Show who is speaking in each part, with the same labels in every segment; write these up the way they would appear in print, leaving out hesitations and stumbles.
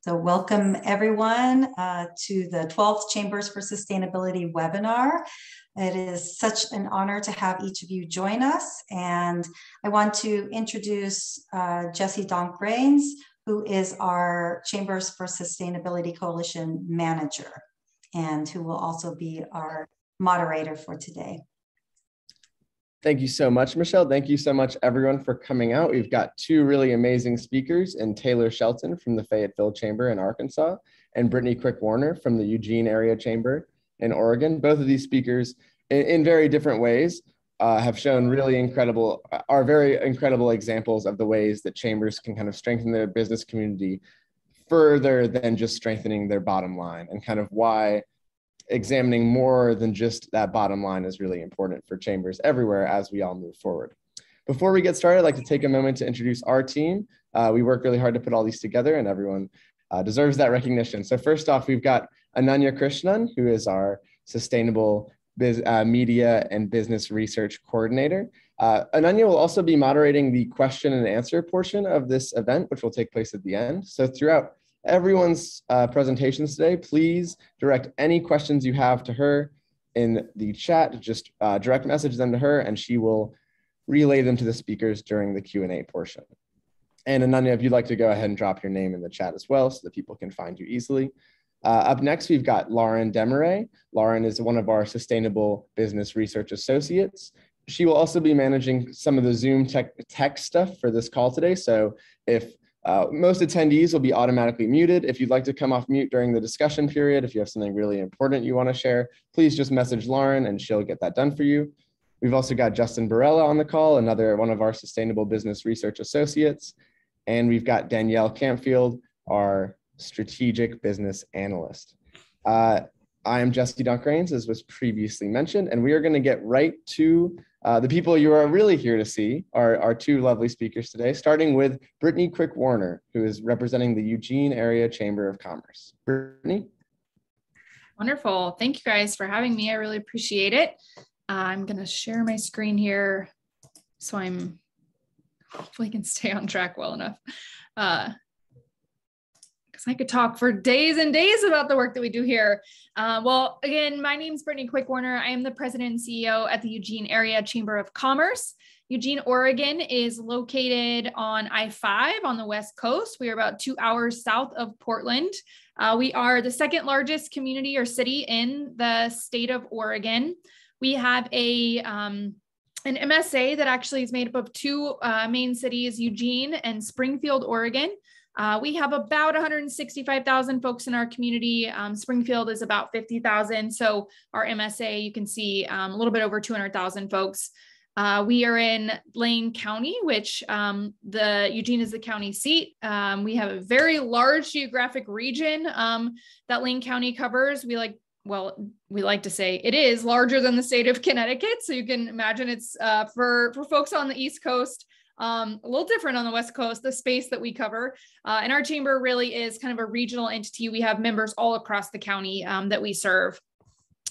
Speaker 1: So welcome everyone to the 12th Chambers for Sustainability webinar. It is such an honor to have each of you join us. And I want to introduce Jessie Donk-Rains, who is our Chambers for Sustainability Coalition Manager, and who will also be our moderator for today.
Speaker 2: Thank you so much, Michelle. Thank you so much, everyone, for coming out. We've got two really amazing speakers in Taylor Shelton from the Fayetteville Chamber in Arkansas and Brittany Quick-Warner from the Eugene Area Chamber in Oregon. Both of these speakers, in very different ways, have shown are very incredible examples of the ways that chambers can kind of strengthen their business community further than just strengthening their bottom line, and kind of why examining more than just that bottom line is really important for chambers everywhere as we all move forward. Before we get started, I'd like to take a moment to introduce our team. We work really hard to put all these together, and everyone deserves that recognition. So first off, we've got Ananya Krishnan, who is our Sustainable Media and Business Research Coordinator. Ananya will also be moderating the question and answer portion of this event, which will take place at the end. So throughout everyone's presentations today, please direct any questions you have to her in the chat. Just direct message them to her, and she will relay them to the speakers during the Q&A portion. And Ananya, if you'd like to go ahead and drop your name in the chat as well so that people can find you easily. Up next, we've got Lauren Demaray. Lauren is one of our Sustainable Business Research Associates. She will also be managing some of the Zoom tech stuff for this call today. So if most attendees will be automatically muted. If you'd like to come off mute during the discussion period, if you have something really important you want to share, please just message Lauren and she'll get that done for you. We've also got Justin Barella on the call, another one of our Sustainable Business Research Associates. And we've got Danielle Campfield, our Strategic Business Analyst. I am Jessie Donk-Rains, as was previously mentioned, and we are going to get right to the people you are really here to see, our two lovely speakers today, starting with Brittany Quick-Warner, who is representing the Eugene Area Chamber of Commerce. Brittany?
Speaker 3: Wonderful. Thank you guys for having me. I really appreciate it. I'm going to share my screen here so I'm hopefully can stay on track well enough. I could talk for days and days about the work that we do here. Well, again, my name is Brittany Quick-Warner. I am the president and CEO at the Eugene Area Chamber of Commerce. Eugene, Oregon is located on I-5 on the West Coast. We are about 2 hours south of Portland. We are the second largest community or city in the state of Oregon. We have an MSA that actually is made up of two main cities, Eugene and Springfield, Oregon. We have about 165,000 folks in our community. Springfield is about 50,000. So our MSA, you can see a little bit over 200,000 folks. We are in Lane County, which Eugene is the county seat. We have a very large geographic region that Lane County covers. We like to say it is larger than the state of Connecticut. So you can imagine it's for folks on the East Coast, a little different on the West Coast, the space that we cover. And our chamber really is kind of a regional entity. We have members all across the county that we serve.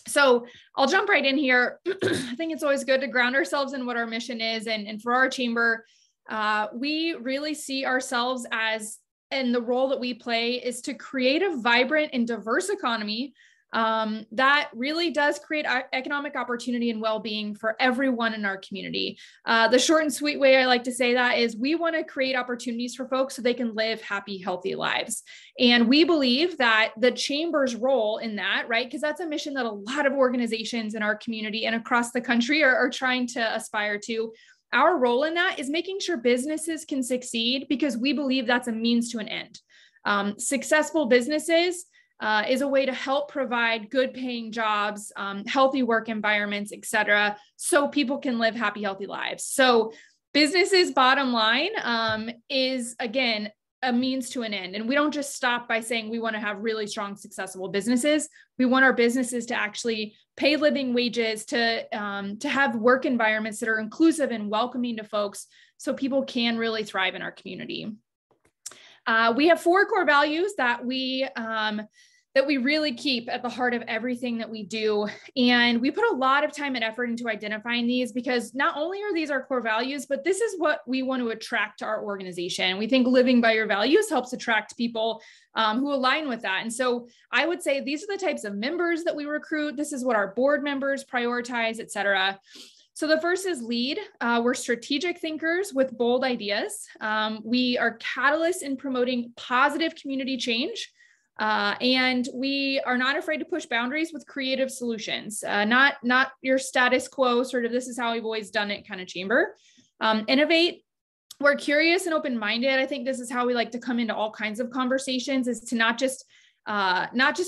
Speaker 3: So I'll jump right in here. I think it's always good to ground ourselves in what our mission is. And for our chamber, we really see ourselves and the role that we play is to create a vibrant and diverse economy that really does create economic opportunity and well-being for everyone in our community. The short and sweet way I like to say that is we want to create opportunities for folks so they can live happy, healthy lives. And we believe that the chamber's role in that, right, because that's a mission that a lot of organizations in our community and across the country are trying to aspire to. Our role in that is making sure businesses can succeed because we believe that's a means to an end. Successful businesses is a way to help provide good paying jobs, healthy work environments, et cetera, so people can live happy, healthy lives. So businesses' bottom line is, again, a means to an end. And we don't just stop by saying we want to have really strong, successful businesses. We want our businesses to actually pay living wages, to have work environments that are inclusive and welcoming to folks so people can really thrive in our community. We have 4 core values that we that we really keep at the heart of everything that we do. And we put a lot of time and effort into identifying these because not only are these our core values, but this is what we want to attract to our organization. We think living by your values helps attract people who align with that. And so I would say these are the types of members that we recruit. This is what our board members prioritize, et cetera. So the first is lead. We're strategic thinkers with bold ideas. We are catalysts in promoting positive community change. And we are not afraid to push boundaries with creative solutions, not your status quo, sort of this is how we've always done it kind of chamber. Innovate. We're curious and open-minded. I think this is how we like to come into all kinds of conversations, is to not just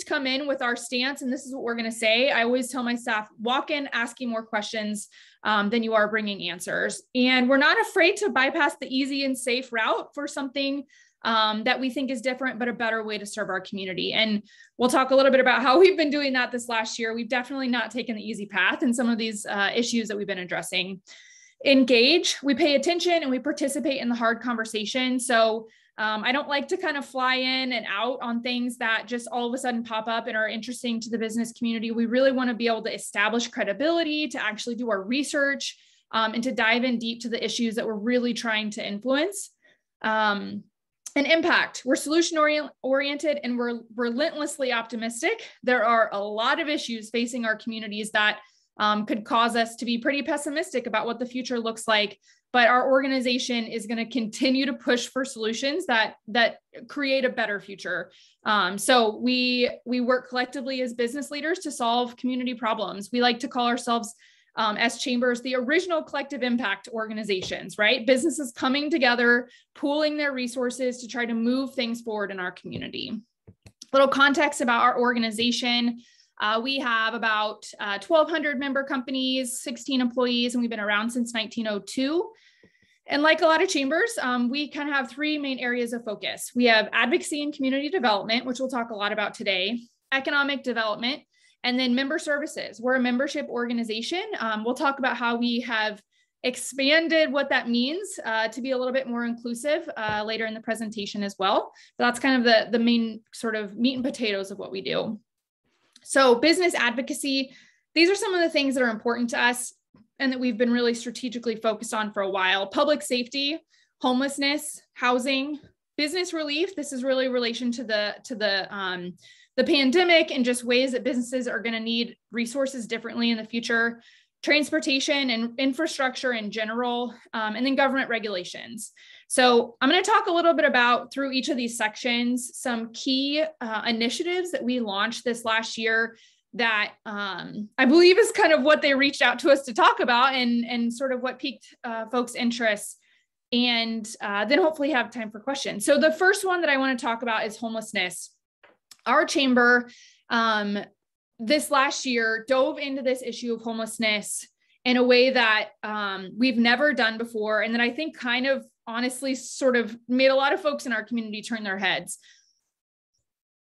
Speaker 3: come in with our stance and this is what we're going to say. I always tell my staff, walk in asking more questions than you are bringing answers. And we're not afraid to bypass the easy and safe route for something that we think is different, but a better way to serve our community. And we'll talk a little bit about how we've been doing that this last year. We've definitely not taken the easy path in some of these issues that we've been addressing. Engage, we pay attention and we participate in the hard conversation. So I don't like to kind of fly in and out on things that just all of a sudden pop up and are interesting to the business community. We really want to be able to establish credibility, to actually do our research, and to dive in deep to the issues that we're really trying to influence. And impact, we're solution oriented and we're relentlessly optimistic. There are a lot of issues facing our communities that could cause us to be pretty pessimistic about what the future looks like. But our organization is going to continue to push for solutions that create a better future. So we work collectively as business leaders to solve community problems. We like to call ourselves as chambers, the original collective impact organizations, right? Businesses coming together, pooling their resources to try to move things forward in our community. Little context about our organization. We have about 1,200 member companies, 16 employees, and we've been around since 1902. And like a lot of chambers, we kind of have three main areas of focus. We have advocacy and community development, which we'll talk a lot about today, economic development, and then member services. We're a membership organization. We'll talk about how we have expanded what that means to be a little bit more inclusive later in the presentation as well. But that's kind of the main sort of meat and potatoes of what we do. So business advocacy, these are some of the things that are important to us and that we've been really strategically focused on for a while. Public safety, homelessness, housing, business relief. This is really in relation to the pandemic and just ways that businesses are going to need resources differently in the future, transportation and infrastructure in general, and then government regulations. So I'm going to talk a little bit about, through each of these sections, some key initiatives that we launched this last year that I believe is kind of what they reached out to us to talk about and sort of what piqued folks' interest. And then hopefully have time for questions. So the first one that I want to talk about is homelessness. Our chamber this last year dove into this issue of homelessness in a way that we've never done before. And that I think kind of honestly sort of made a lot of folks in our community turn their heads.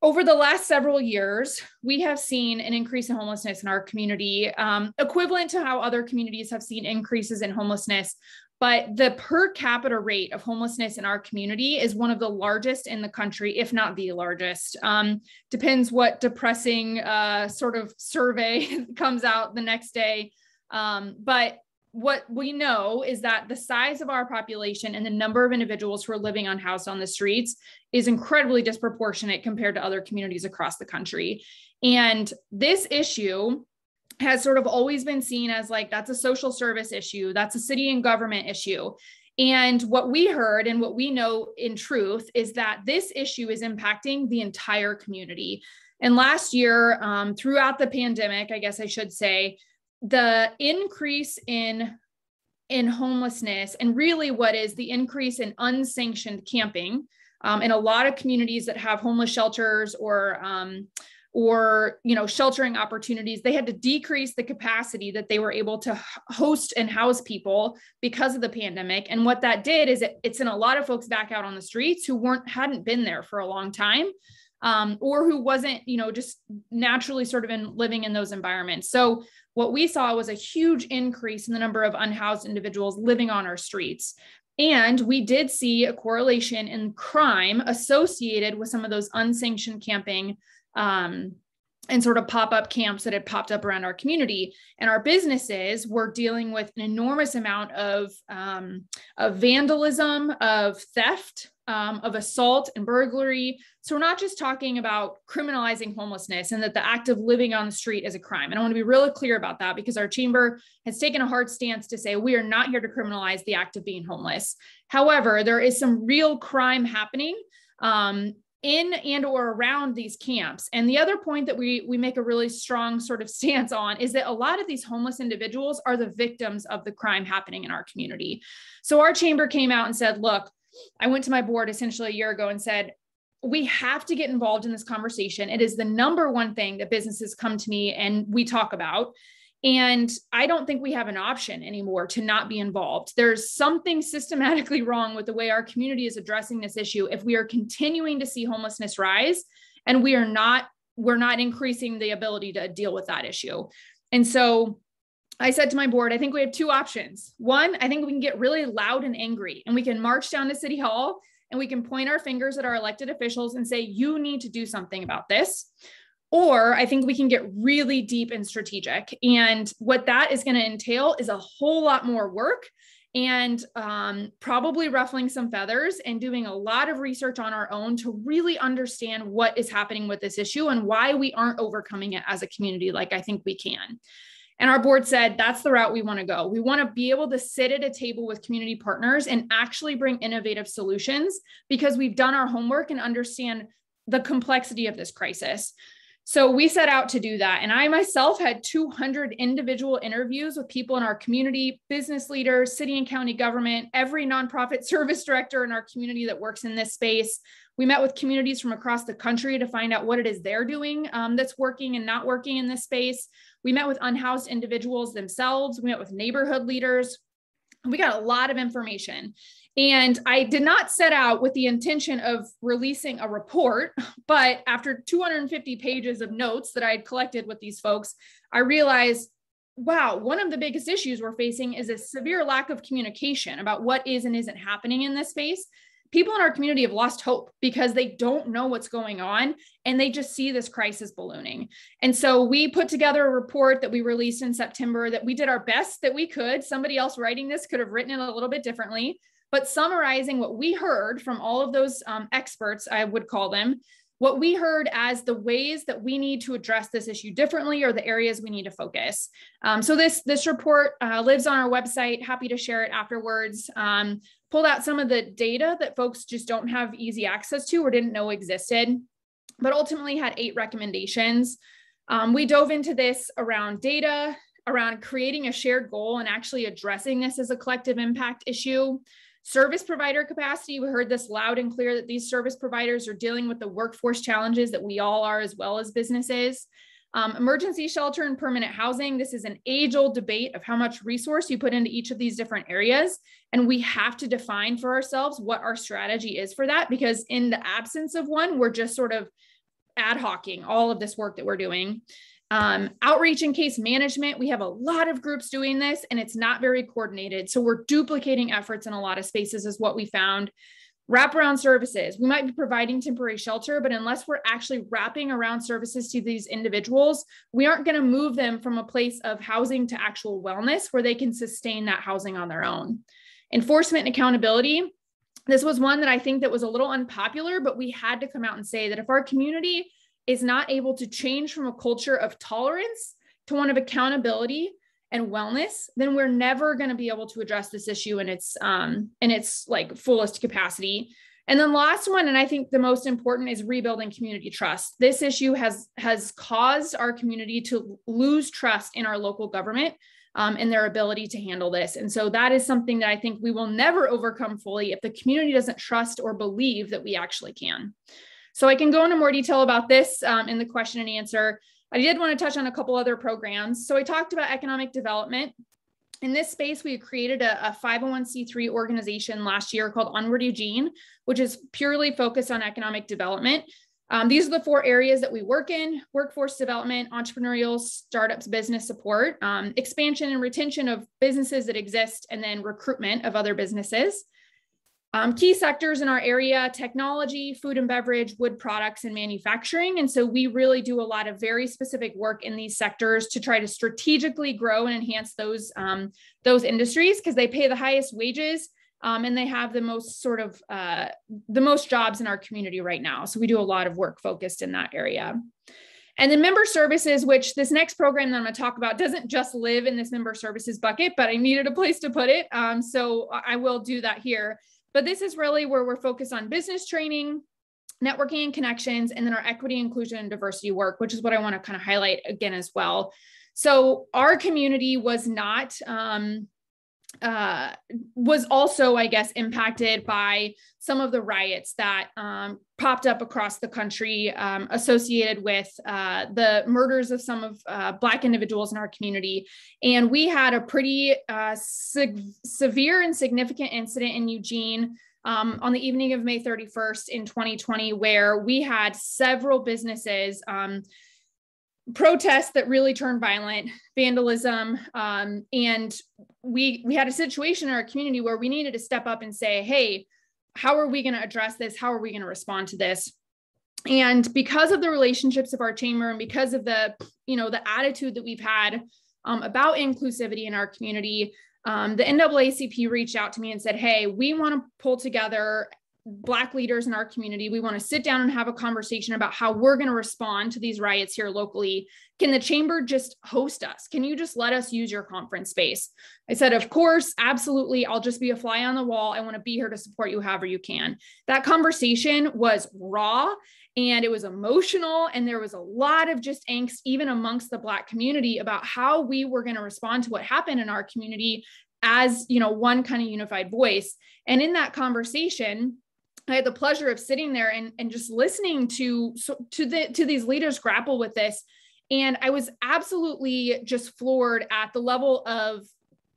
Speaker 3: Over the last several years, we have seen an increase in homelessness in our community, equivalent to how other communities have seen increases in homelessness. But the per capita rate of homelessness in our community is one of the largest in the country, if not the largest. Depends what depressing sort of survey comes out the next day. But what we know is that the size of our population and the number of individuals who are living unhoused on the streets is incredibly disproportionate compared to other communities across the country. And this issue has sort of always been seen as like, that's a social service issue, that's a city and government issue. And what we heard and what we know in truth is that this issue is impacting the entire community. And last year, throughout the pandemic, I guess I should say, the increase in homelessness and really what is the increase in unsanctioned camping in a lot of communities that have homeless shelters or sheltering opportunities, they had to decrease the capacity that they were able to host and house people because of the pandemic. And what that did is it sent a lot of folks back out on the streets who hadn't been there for a long time, or who wasn't, just naturally sort of living in those environments. So what we saw was a huge increase in the number of unhoused individuals living on our streets. And we did see a correlation in crime associated with some of those unsanctioned camping and sort of pop-up camps that had popped up around our community. And our businesses were dealing with an enormous amount of vandalism, of theft, of assault and burglary. So we're not just talking about criminalizing homelessness and that the act of living on the street is a crime. And I want to be really clear about that, because our chamber has taken a hard stance to say we are not here to criminalize the act of being homeless. However, there is some real crime happening in and or around these camps. And the other point that we make a really strong sort of stance on is that a lot of these homeless individuals are the victims of the crime happening in our community. So our chamber came out and said, look, I went to my board essentially a year ago and said, we have to get involved in this conversation. It is the number one thing that businesses come to me and we talk about. And I don't think we have an option anymore to not be involved. There's something systematically wrong with the way our community is addressing this issue if we are continuing to see homelessness rise and we're not increasing the ability to deal with that issue. And so I said to my board, I think we have two options. One, I think we can get really loud and angry and we can march down to City Hall and we can point our fingers at our elected officials and say, you need to do something about this. Or I think we can get really deep and strategic. And what that is going to entail is a whole lot more work and probably ruffling some feathers and doing a lot of research on our own to really understand what is happening with this issue and why we aren't overcoming it as a community like I think we can. And our board said, that's the route we want to go. We want to be able to sit at a table with community partners and actually bring innovative solutions because we've done our homework and understand the complexity of this crisis. So we set out to do that. And I myself had 200 individual interviews with people in our community, business leaders, city and county government, every nonprofit service director in our community that works in this space. We met with communities from across the country to find out what it is they're doing that's working and not working in this space. We met with unhoused individuals themselves. We met with neighborhood leaders. We got a lot of information. And I did not set out with the intention of releasing a report, but after 250 pages of notes that I had collected with these folks, I realized, wow, one of the biggest issues we're facing is a severe lack of communication about what is and isn't happening in this space. People in our community have lost hope because they don't know what's going on and they just see this crisis ballooning. And so we put together a report that we released in September that we did our best that we could. Somebody else writing this could have written it a little bit differently, but summarizing what we heard from all of those experts, I would call them, what we heard as the ways that we need to address this issue differently or the areas we need to focus. So this report lives on our website, happy to share it afterwards. Pulled out some of the data that folks just don't have easy access to or didn't know existed, but ultimately had 8 recommendations. We dove into this around data, around creating a shared goal and actually addressing this as a collective impact issue. Service provider capacity, we heard this loud and clear that these service providers are dealing with the workforce challenges that we all are as well as businesses. Emergency shelter and permanent housing, this is an age-old debate of how much resource you put into each of these different areas. And we have to define for ourselves what our strategy is for that, because in the absence of one, we're just sort of ad hocing all of this work that we're doing. Outreach and case management, we have a lot of groups doing this and it's not very coordinated. So we're duplicating efforts in a lot of spaces is what we found. Wraparound services, we might be providing temporary shelter, but unless we're actually wrapping around services to these individuals, we aren't going to move them from a place of housing to actual wellness where they can sustain that housing on their own. Enforcement and accountability. This was one that I think that was a little unpopular, but we had to come out and say that if our community is not able to change from a culture of tolerance to one of accountability and wellness, then we're never going to be able to address this issue in its like fullest capacity. And then last one, and I think the most important, is rebuilding community trust. This issue has caused our community to lose trust in our local government and their ability to handle this. And so that is something that I think we will never overcome fully if the community doesn't trust or believe that we actually can. So I can go into more detail about this in the question and answer. I did want to touch on a couple other programs. So I talked about economic development. In this space, we created a 501c3 organization last year called Onward Eugene, which is purely focused on economic development. These are the 4 areas that we work in: workforce development, entrepreneurial, startups, business support, expansion and retention of businesses that exist, and then recruitment of other businesses. Key sectors in our area: technology, food and beverage, wood products, and manufacturing. And so we really do a lot of very specific work in these sectors to try to strategically grow and enhance those industries, because they pay the highest wages and they have the most the most jobs in our community right now. So we do a lot of work focused in that area. And then member services, which this next program that I'm going to talk about doesn't just live in this member services bucket, but I needed a place to put it. So I will do that here. But this is really where we're focused on business training, networking and connections, and then our equity, inclusion, and diversity work, which is what I want to kind of highlight again as well. So our community was not, was also, I guess, impacted by some of the riots that popped up across the country associated with the murders of some of Black individuals in our community. And we had a pretty severe and significant incident in Eugene on the evening of May 31st in 2020, where we had several businesses protests that really turned violent, vandalism, and we had a situation in our community where we needed to step up and say, hey, how are we going to address this? How are we going to respond to this? And because of the relationships of our chamber and because of the, the attitude that we've had about inclusivity in our community, the NAACP reached out to me and said, hey, we want to pull together Black leaders in our community. We want to sit down and have a conversation about how we're going to respond to these riots here locally. Can the chamber just host us? Can you just let us use your conference space? I said, of course, absolutely. I'll just be a fly on the wall. I want to be here to support you however you can. That conversation was raw and it was emotional. And there was a lot of just angst, even amongst the Black community, about how we were going to respond to what happened in our community as, one kind of unified voice. And in that conversation, I had the pleasure of sitting there and just listening to these leaders grapple with this. And I was absolutely just floored at the level of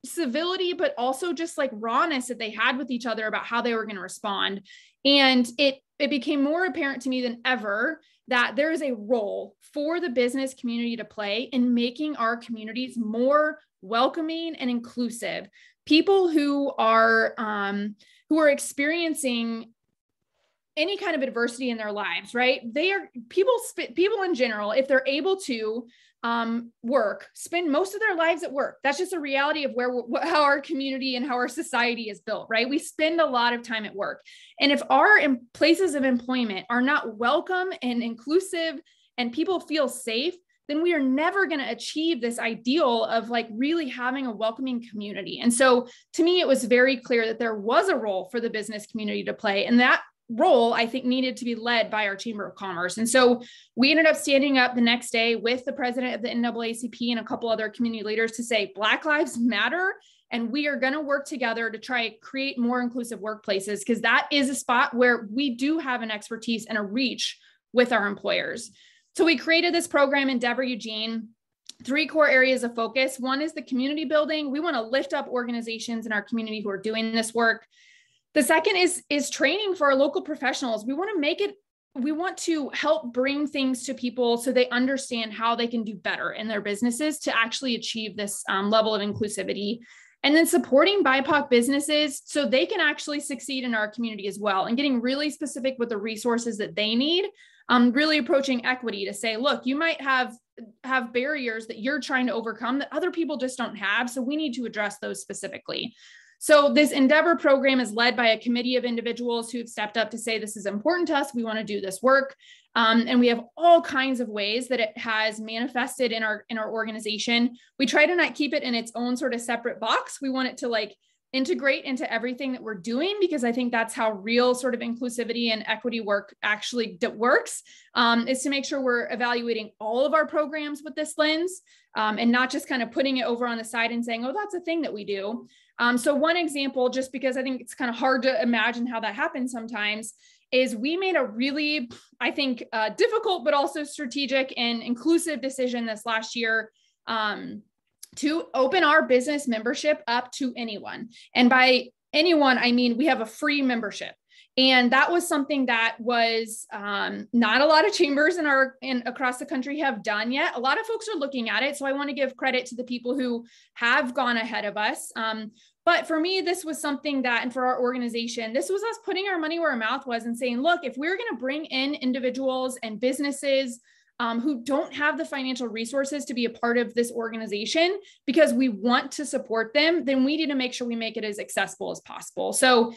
Speaker 3: civility, but also just like rawness that they had with each other about how they were going to respond. And it became more apparent to me than ever that there is a role for the business community to play in making our communities more welcoming and inclusive. People who are experiencing any kind of adversity in their lives, right? They are people in general, if they're able to work, spend most of their lives at work. That's just a reality of how our community and how our society is built, right? We spend a lot of time at work. And if our places of employment are not welcome and inclusive and people feel safe, then we are never going to achieve this ideal of like really having a welcoming community. And so to me, it was very clear that there was a role for the business community to play. And that role, I think, needed to be led by our Chamber of Commerce. And so we ended up standing up the next day with the president of the NAACP and a couple other community leaders to say, Black Lives Matter. And we are going to work together to try to create more inclusive workplaces, because that is a spot where we do have an expertise and a reach with our employers. So we created this program, Endeavor Eugene. 3 core areas of focus. One is the community building. We want to lift up organizations in our community who are doing this work. The second is training for our local professionals. We want to help bring things to people so they understand how they can do better in their businesses to actually achieve this level of inclusivity. And then supporting BIPOC businesses so they can actually succeed in our community as well, and getting really specific with the resources that they need. Really approaching equity to say, look, you might have barriers that you're trying to overcome that other people just don't have. So we need to address those specifically. So this Endeavor program is led by a committee of individuals who've stepped up to say, this is important to us. We want to do this work. And we have all kinds of ways that it has manifested in our organization. We try to not keep it in its own sort of separate box. We want it to like integrate into everything that we're doing, because I think that's how real sort of inclusivity and equity work actually works, is to make sure we're evaluating all of our programs with this lens, and not just kind of putting it over on the side and saying, oh, that's a thing that we do. So one example, just because I think it's kind of hard to imagine how that happens sometimes, is we made a really, I think, difficult, but also strategic and inclusive decision this last year, to open our business membership up to anyone. And by anyone, I mean, we have a free membership. And that was something that was not a lot of chambers across the country have done yet. A lot of folks are looking at it. So I want to give credit to the people who have gone ahead of us. But for me, this was something that, and for our organization, this was us putting our money where our mouth was and saying, look, if we're going to bring in individuals and businesses who don't have the financial resources to be a part of this organization because we want to support them, then we need to make sure we make it as accessible as possible. So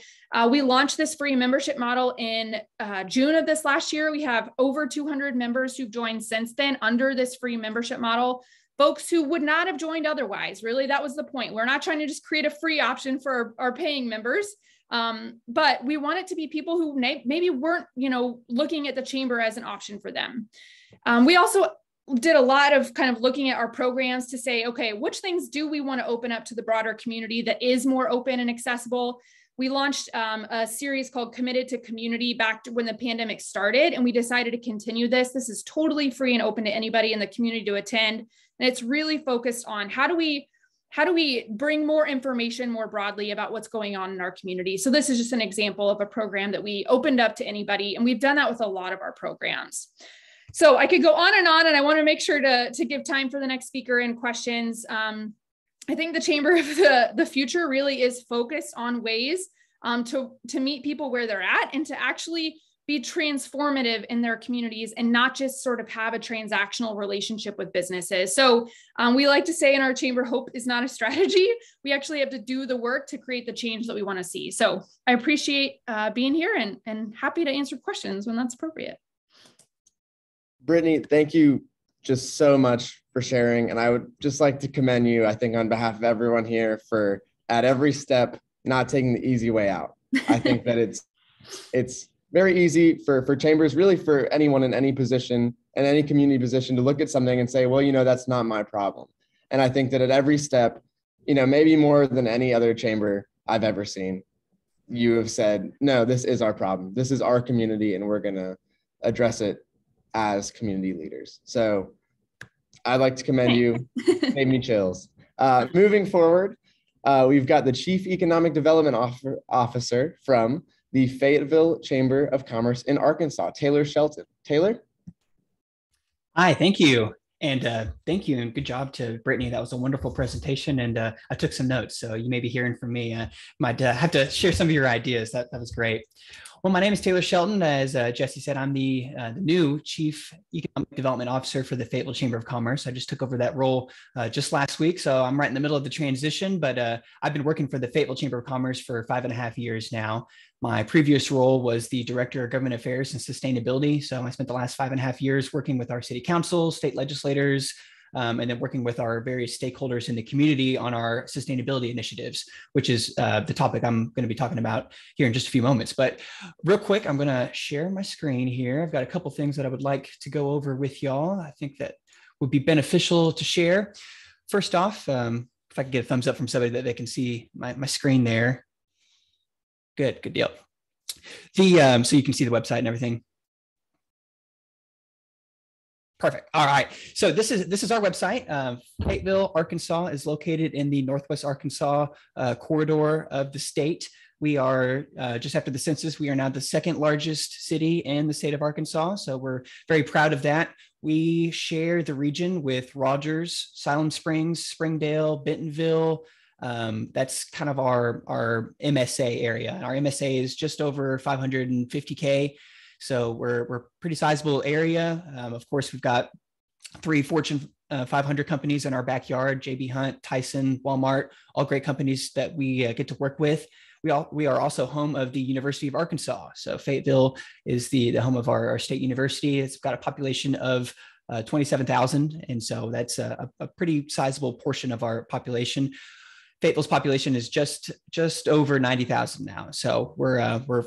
Speaker 3: we launched this free membership model in June of this last year. We have over 200 members who've joined since then under this free membership model. Folks who would not have joined otherwise. Really, that was the point. We're not trying to just create a free option for our paying members, but we want it to be people who maybe weren't, looking at the chamber as an option for them. We also did a lot of kind of looking at our programs to say, okay, which things do we want to open up to the broader community that is more open and accessible? We launched a series called Committed to Community back when the pandemic started, and we decided to continue this. This is totally free and open to anybody in the community to attend. And it's really focused on how do we bring more information more broadly about what's going on in our community. So this is just an example of a program that we opened up to anybody. And we've done that with a lot of our programs. So I could go on, and I want to make sure to give time for the next speaker and questions. I think the Chamber of the Future really is focused on ways to meet people where they're at and to actually be transformative in their communities and not just sort of have a transactional relationship with businesses. So we like to say in our chamber, hope is not a strategy. We actually have to do the work to create the change that we want to see. So I appreciate being here and happy to answer questions when that's appropriate.
Speaker 2: Brittany, thank you just so much for sharing. And I would just like to commend you, I think, on behalf of everyone here for at every step, not taking the easy way out. I think that it's very easy for chambers, really for anyone in any position and any community position to look at something and say, well, that's not my problem. And I think that at every step, maybe more than any other chamber I've ever seen, you have said, no, this is our problem. This is our community, and we're going to address it as community leaders. So I'd like to commend you. Made me chills. Moving forward, we've got the Chief Economic Development Officer from the Fayetteville Chamber of Commerce in Arkansas, Taylor Shelton. Taylor?
Speaker 4: Hi, thank you. And thank you and good job to Brittany. That was a wonderful presentation, and I took some notes, so you may be hearing from me. Might have to share some of your ideas. That was great. Well, my name is Taylor Shelton. As Jesse said, I'm the new Chief Economic Development Officer for the Fayetteville Chamber of Commerce. I just took over that role just last week, so I'm right in the middle of the transition, but I've been working for the Fayetteville Chamber of Commerce for 5.5 years now. My previous role was the Director of Government Affairs and Sustainability, so I spent the last 5.5 years working with our city council, state legislators, and then working with our various stakeholders in the community on our sustainability initiatives, which is the topic I'm going to be talking about here in just a few moments. But real quick, I'm going to share my screen here. I've got a couple things that I would like to go over with y'all. I think that would be beneficial to share. First off, if I could get a thumbs up from somebody that they can see my screen there. Good deal. So you can see the website and everything. Perfect. All right. So this is our website. Fayetteville, Arkansas is located in the Northwest Arkansas corridor of the state. We are just after the census, we are now the second largest city in the state of Arkansas. So we're very proud of that. We share the region with Rogers, Siloam Springs, Springdale, Bentonville. That's kind of our MSA area. Our MSA is just over 550K. So we're pretty sizable area. Of course, we've got 3 Fortune 500 companies in our backyard: JB Hunt, Tyson, Walmart, all great companies that we get to work with. We are also home of the University of Arkansas. So Fayetteville is the home of our state university. It's got a population of 27,000. And so that's a pretty sizable portion of our population. Fayetteville's population is just over 90,000 now. So we're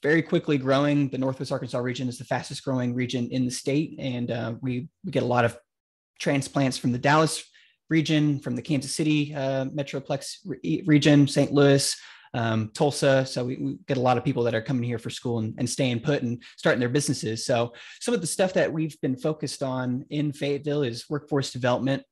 Speaker 4: very quickly growing. The Northwest Arkansas region is the fastest growing region in the state. And we get a lot of transplants from the Dallas region, from the Kansas City Metroplex region, St. Louis, Tulsa. So we get a lot of people that are coming here for school and staying put and starting their businesses. So some of the stuff that we've been focused on in Fayetteville is workforce development,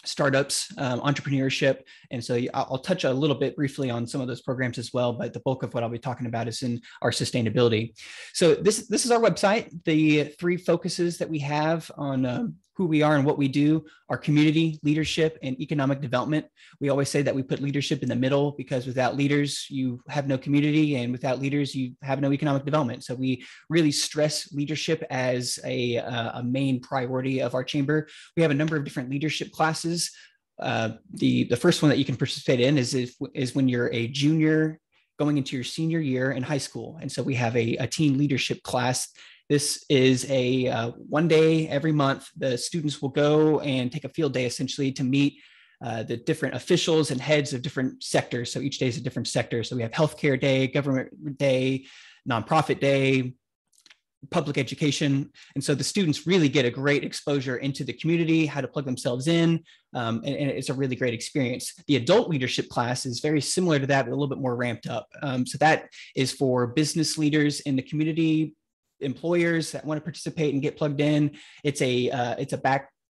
Speaker 4: startups, entrepreneurship. And so I'll touch a little bit briefly on some of those programs as well, but the bulk of what I'll be talking about is in our sustainability. So this is our website. The 3 focuses that we have on who we are and what we do are community, leadership, and economic development. We always say that we put leadership in the middle because without leaders, you have no community, and without leaders, you have no economic development. So we really stress leadership as a main priority of our chamber. We have a number of different leadership classes. The first one that you can participate in is when you're a junior going into your senior year in high school. And so we have a teen leadership class. This is a one day every month. The students will go and take a field day essentially to meet the different officials and heads of different sectors. So each day is a different sector. So we have healthcare day, government day, nonprofit day, public education. And so the students really get a great exposure into the community, how to plug themselves in. And it's a really great experience. The adult leadership class is very similar to that, but a little bit more ramped up. So that is for business leaders in the community, employers that want to participate and get plugged in. It's a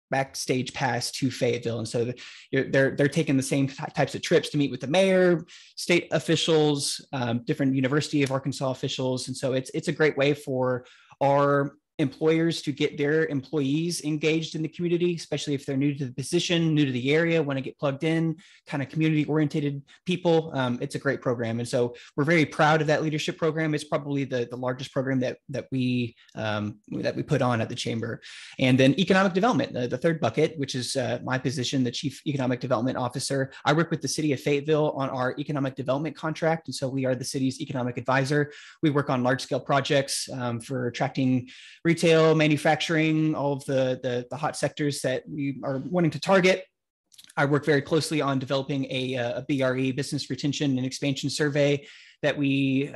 Speaker 4: backstage pass to Fayetteville. And so they're taking the same types of trips to meet with the mayor, state officials, different University of Arkansas officials. And so it's a great way for our employers to get their employees engaged in the community, especially if they're new to the position, new to the area, want to get plugged in, kind of community oriented people. It's a great program. And so we're very proud of that leadership program. It's probably the largest program that we put on at the chamber. And then economic development, the third bucket, which is my position, the Chief Economic Development Officer. I work with the city of Fayetteville on our economic development contract. And so we are the city's economic advisor. We work on large scale projects for attracting retail, manufacturing, all of the hot sectors that we are wanting to target. I work very closely on developing a BRE, business retention and expansion survey that we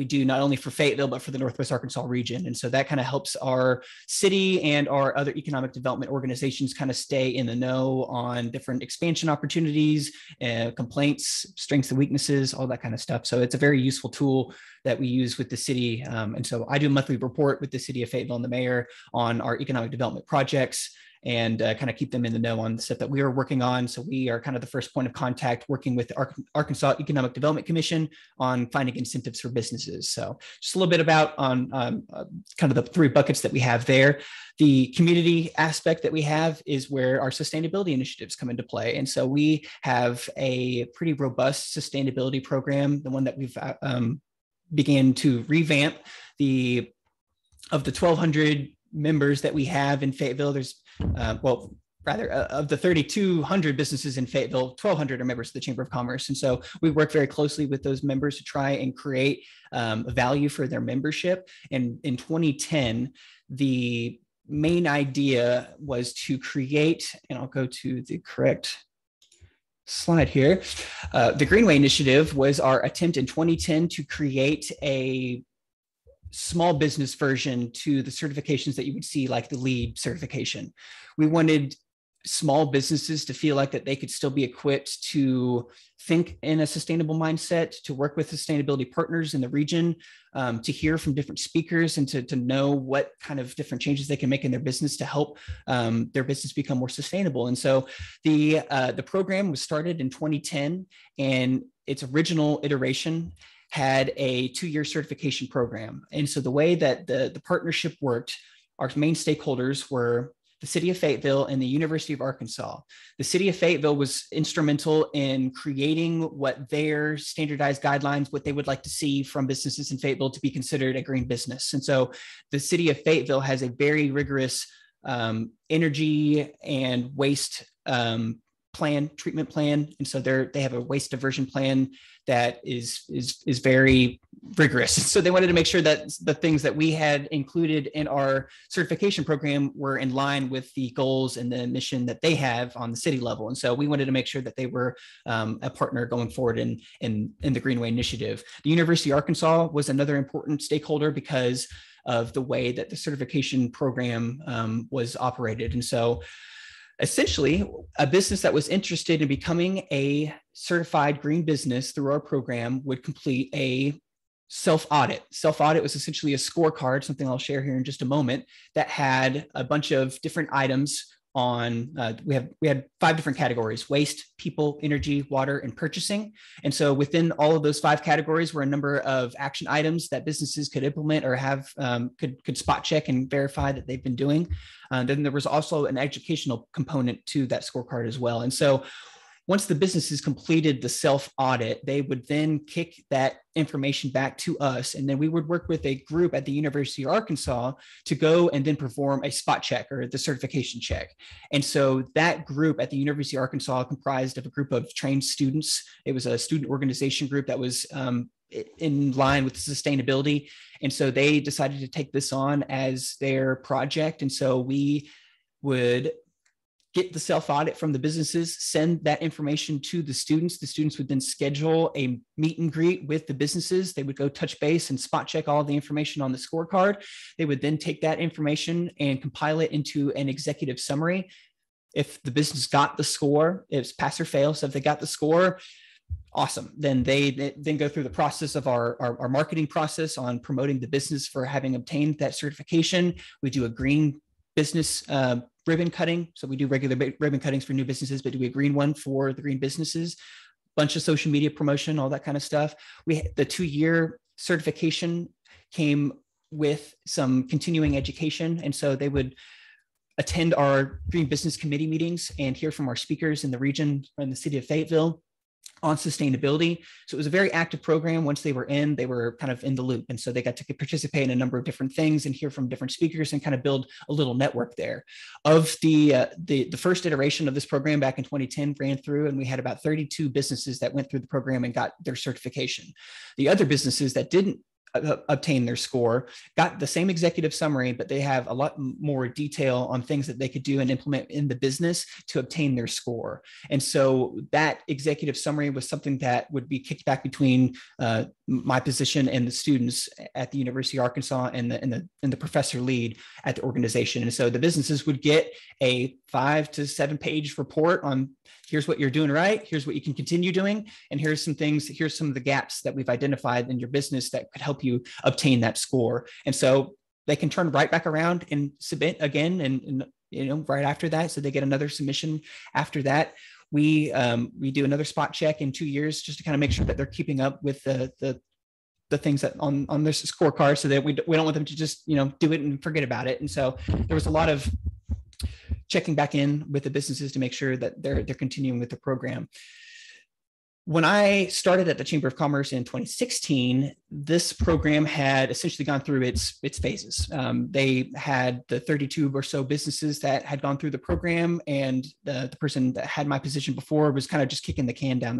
Speaker 4: do not only for Fayetteville, but for the Northwest Arkansas region. And so that kind of helps our city and our other economic development organizations kind of stay in the know on different expansion opportunities, complaints, strengths and weaknesses, all that kind of stuff. So it's a very useful tool that we use with the city. And so I do a monthly report with the city of Fayetteville and the mayor on our economic development projects, and kind of keep them in the know on the stuff that we are working on. So we are kind of the first point of contact working with the Arkansas Economic Development Commission on finding incentives for businesses. So just a little bit about on kind of the three buckets that we have there. The community aspect that we have is where our sustainability initiatives come into play. And so we have a pretty robust sustainability program, the one that we've began to revamp. Of the 1,200 members that we have in Fayetteville, there's of the 3,200 businesses in Fayetteville, 1,200 are members of the Chamber of Commerce. And so we work very closely with those members to try and create value for their membership. And in 2010, the main idea was to create, and I'll go to the correct slide here. The Greenway Initiative was our attempt in 2010 to create a small business version to the certifications that you would see, like the LEED certification. We wanted small businesses to feel like that they could still be equipped to think in a sustainable mindset, to work with sustainability partners in the region, to hear from different speakers, and to know what kind of different changes they can make in their business to help their business become more sustainable. And so the program was started in 2010, and its original iteration had a 2-year certification program. And so the way that the partnership worked, our main stakeholders were the city of Fayetteville and the University of Arkansas. The city of Fayetteville was instrumental in creating what their standardized guidelines, what they would like to see from businesses in Fayetteville to be considered a green business. And so the city of Fayetteville has a very rigorous energy and waste treatment plan. And so they have a waste diversion plan that is very rigorous. So they wanted to make sure that the things that we had included in our certification program were in line with the goals and the mission that they have on the city level. And so we wanted to make sure that they were a partner going forward in the Greenway Initiative. The University of Arkansas was another important stakeholder because of the way that the certification program was operated. And so essentially, a business that was interested in becoming a certified green business through our program would complete a self-audit. Self-audit was essentially a scorecard, something I'll share here in just a moment, that had a bunch of different items on, we had 5 different categories: waste, people, energy, water, and purchasing. And so within all of those 5 categories were a number of action items that businesses could implement or have, could spot check and verify that they've been doing. Then there was also an educational component to that scorecard as well. And so once the businesses completed the self-audit, they would then kick that information back to us. And then we would work with a group at the University of Arkansas to go and then perform a spot check or the certification check. And so that group at the University of Arkansas comprised of a group of trained students. It was a student organization group that was in line with sustainability. And so they decided to take this on as their project. And so we would get the self-audit from the businesses, send that information to the students. The students would then schedule a meet and greet with the businesses. They would go touch base and spot check all the information on the scorecard. They would then take that information and compile it into an executive summary. If the business got the score, it's pass or fail. So if they got the score, awesome. Then they then go through the process of our marketing process on promoting the business for having obtained that certification. We do a green business ribbon cutting. So we do regular ribbon cuttings for new businesses, but do a green one for the green businesses, bunch of social media promotion, all that kind of stuff. The 2-year certification came with some continuing education. And so they would attend our Green Business Committee meetings and hear from our speakers in the region or in the city of Fayetteville on sustainability. So it was a very active program. Once they were in, they were kind of in the loop. And so they got to participate in a number of different things and hear from different speakers and kind of build a little network there. Of the first iteration of this program back in 2010 ran through, and we had about 32 businesses that went through the program and got their certification. The other businesses that didn't obtain their score got the same executive summary, but they have a lot more detail on things that they could do and implement in the business to obtain their score. And so that executive summary was something that would be kicked back between my position and the students at the University of Arkansas and the professor lead at the organization. And so the businesses would get a 5 to 7 page report on here's what you're doing right, here's what you can continue doing, and here's some things, here's some of the gaps that we've identified in your business that could help you obtain that score. And so they can turn right back around and submit again, and right after that, so they get another submission after that. We do another spot check in 2 years just to kind of make sure that they're keeping up with the things that on this scorecard, so that we don't want them to just do it and forget about it. And so there was a lot of checking back in with the businesses to make sure that they're continuing with the program. When I started at the Chamber of Commerce in 2016, this program had essentially gone through its phases. They had the 32 or so businesses that had gone through the program, and the person that had my position before was kind of just kicking the can down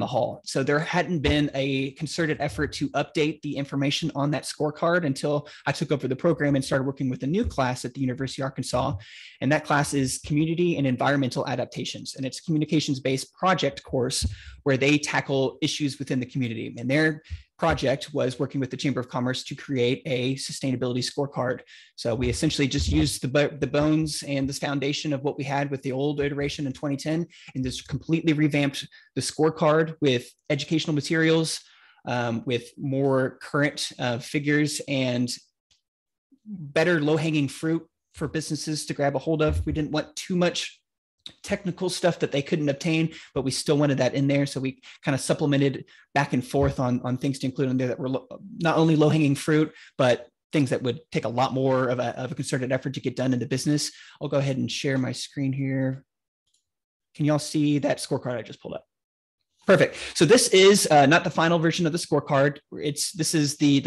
Speaker 4: the hall. So there hadn't been a concerted effort to update the information on that scorecard until I took over the program and started working with a new class at the University of Arkansas. And that class is Community and Environmental Adaptations. And it's a communications-based project course where they tackle issues within the community. And their project was working with the Chamber of Commerce to create a sustainability scorecard. So we essentially just used the bones and the foundation of what we had with the old iteration in 2010, and just completely revamped the scorecard with educational materials, with more current figures and better low-hanging fruit for businesses to grab a hold of. We didn't want too much technical stuff that they couldn't obtain, but we still wanted that in there. So we kind of supplemented back and forth on things to include in there that were not only low-hanging fruit, but things that would take a lot more of a concerted effort to get done in the business. I'll go ahead and share my screen here. Can y'all see that scorecard I just pulled up? Perfect. So this is not the final version of the scorecard. This is the